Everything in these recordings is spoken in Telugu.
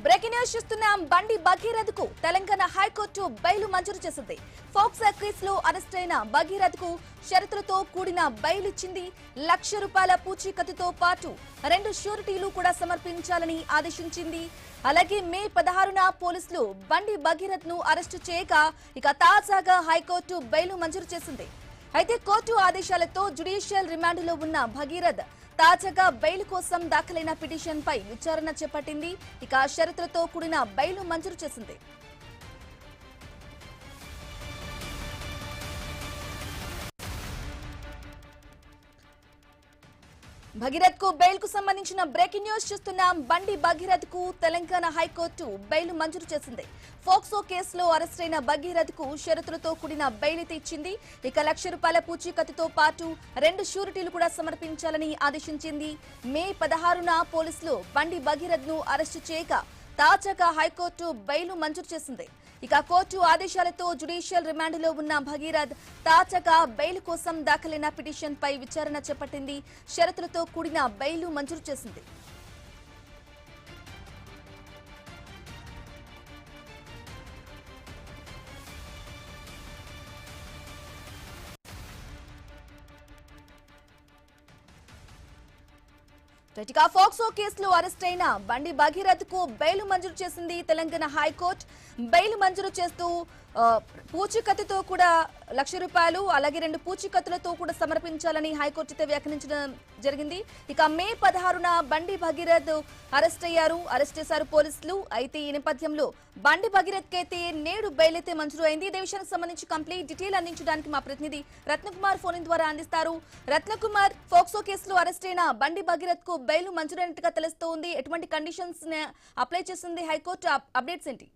బ్రేకింగ్ న్యూస్ చూస్తున్నాం. బండి భగీరథకు తెలంగాణ హైకోర్టు బెయిల్ మంజూరు చేసింది. ఫోక్సో కేసులో అరెస్ట్ అయిన భగీరథకు షరతులతో కూడిన బెయిల్ ఇచ్చింది. ₹1,00,000 పూచీకత్తుతో పాటు 2 షూరిటీలు కూడా సమర్పించాలని ఆదేశించింది. అలాగే మే 16న పోలీసులు బండి భగీరథను అరెస్టు చేయగా ఇక తాజాగా హైకోర్టు బెయిల్ మంజూరు చేసింది. అయితే కోర్టు ఆదేశాలతో జ్యుడిషియల్ రిమాండ్లో ఉన్న భగీరథ్ తాజాగా బెయిల్ కోసం దాఖలైన పిటిషన్ పై విచారణ చేపట్టింది. ఇక షరతులతో కూడిన బెయిల్ మంజూరు చేసింది. భగీరథ్ కు బెయిల్ కు సంబంధించిన బ్రేకింగ్ న్యూస్ చూస్తున్నాం. బండి భగీరథ్ కు తెలంగాణ హైకోర్టు బెయిల్ మంజూరు చేసింది. ఫోక్సో కేసులో అరెస్ట్ అయిన భగీరథ్ కు షరతులతో కూడిన బెయిల్ ఇచ్చింది. ఇక ₹1,00,000 పూచీకత్తుతో పాటు 2 షూరిటీలు కూడా సమర్పించాలని ఆదేశించింది. మే 16న పోలీసులు బండి భగీరథ్ ను అరెస్టు చేయగా తాజాగా హైకోర్టు బెయిల్ మంజూరు చేసింది. ఇక కోర్టు ఆదేశాలతో జ్యుడిషియల్ రిమాండ్లో ఉన్న భగీరథ్ తాజాగా బెయిల్ కోసం దాఖలైన పిటిషన్ పై విచారణ చేపట్టింది. షరతులతో కూడిన బెయిల్ మంజూరు చేసింది. ఫోక్సో కేసులో అరెస్ట్ అయిన బండి భగీరథ్ కు బెయిల్ మంజూరు చేసింది తెలంగాణ హైకోర్టు. బెయిల్ మంజూరు చేస్తూ పూచీకత్తుతో కూడా ₹1,00,000 అలాగే 2 పూచీకత్తులతో కూడా సమర్పించాలని హైకోర్టుతో వ్యాఖ్యానించడం జరిగింది. ఇక మే 16న బండి భగీరథ్ అరెస్ట్ చేశారు పోలీసులు. అయితే ఈ నేపథ్యంలో బండి భగీరథ్ కి అయితే నేడు బెయిల్ అయితే మంజూరు అయింది. ఇదే విషయానికి సంబంధించి కంప్లీట్ డీటెయిల్ అందించడానికి మా ప్రతినిధి రత్నకుమార్ ఫోన్ ద్వారా అందిస్తారు. రత్నకుమార్, ఫోక్సో కేసులో అరెస్ట్ అయిన బండి భగీరథ్ కు బెయిల్ మంజూరైనట్టుగా తెలుస్తోంది. ఎటువంటి కండిషన్స్ అప్లై చేసింది హైకోర్టు? అప్డేట్స్ ఏంటి?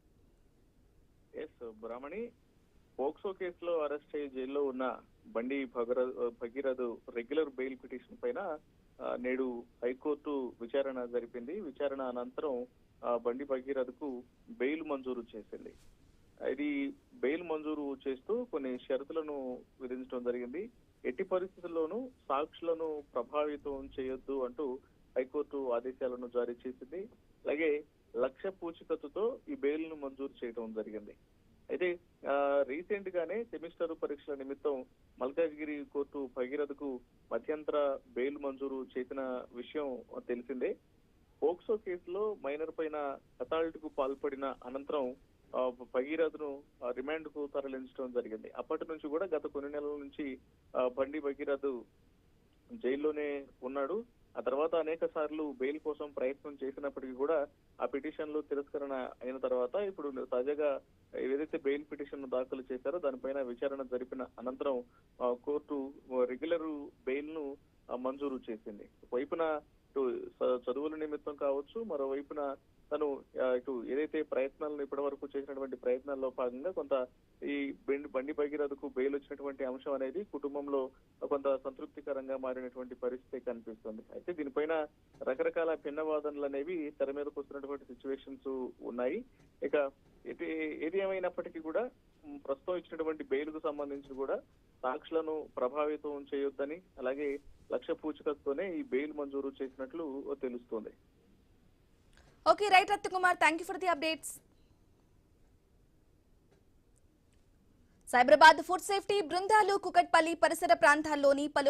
బ్రాహ్మణి, పోక్సో కేసులో అరెస్ట్ అయ్యి జైల్లో ఉన్న బండి భగీరథ్ రెగ్యులర్ బెయిల్ పిటిషన్ పైన నేడు హైకోర్టు విచారణ జరిపింది. విచారణ అనంతరం బండి భగీరథ్ కు బెయిల్ మంజూరు చేసింది. ఇది బెయిల్ మంజూరు చేస్తూ కొన్ని షరతులను విధించడం జరిగింది. ఎట్టి పరిస్థితుల్లోనూ సాక్షులను ప్రభావితం చేయొద్దు అంటూ హైకోర్టు ఆదేశాలను జారీ చేసింది. అలాగే 1,00,000 పూచీకత్తుతో ఈ బెయిల్ ను మంజూరు చేయడం జరిగింది. అయితే రీసెంట్ గానే సెమిస్టర్ పరీక్షల నిమిత్తం మల్కాజ్గిరి కోర్టు భగీరథ్ కు మధ్యంతర బెయిల్ మంజూరు చేసిన విషయం తెలిసిందే. పోక్సో కేసులో మైనర్ పైన అథారిటీకు పాల్పడిన అనంతరం భగీరథ్ ను రిమాండ్ కు తరలించడం జరిగింది. అప్పటి నుంచి కూడా గత కొన్ని నెలల నుంచి బండి భగీరథ్ జైల్లోనే ఉన్నాడు. ఆ తర్వాత అనేక సార్లు బెయిల్ కోసం ప్రయత్నం చేసినప్పటికీ కూడా ఆ పిటిషన్లు తిరస్కరణ అయిన తర్వాత ఇప్పుడు తాజాగా ఏదైతే బెయిల్ పిటిషన్ దాఖలు చేశారో దానిపైన విచారణ జరిపిన అనంతరం కోర్టు రెగ్యులర్ బెయిల్ ను మంజూరు చేసింది. వైపున ఇటు చదువుల నిమిత్తం కావచ్చు, మరోవైపున తను ఇటు ఏదైతే ప్రయత్నాలను ఇప్పటి వరకు చేసినటువంటి ప్రయత్నాల్లో భాగంగా కొంత ఈ బండి భగీరథ్ కు బెయిల్ వచ్చినటువంటి అంశం అనేది కుటుంబంలో కొంత సంతృప్తికరంగా మారినటువంటి పరిస్థితి కనిపిస్తుంది. అయితే దీనిపైన రకరకాల భిన్న వాదనలు అనేవి తెర మీదకు వస్తున్నటువంటి సిచ్యువేషన్స్ ఉన్నాయి. ఇక ఏది ఏమైనప్పటికీ కూడా ప్రస్తుతం ఇచ్చినటువంటి బెయిల్ కు సంబంధించి కూడా సాక్షులను ప్రభావితం చేయొద్దని, అలాగే 1,00,000 పూచీకత్తుతోనే ఈ బెయిల్ మంజూరు చేసినట్లు తెలుస్తోంది. Okay, right Ratnakumar, thank you for the updates. Cyberabad food safety బృందాలు కుకట్పల్లి పరిసర ప్రాంతాల్లోని పలు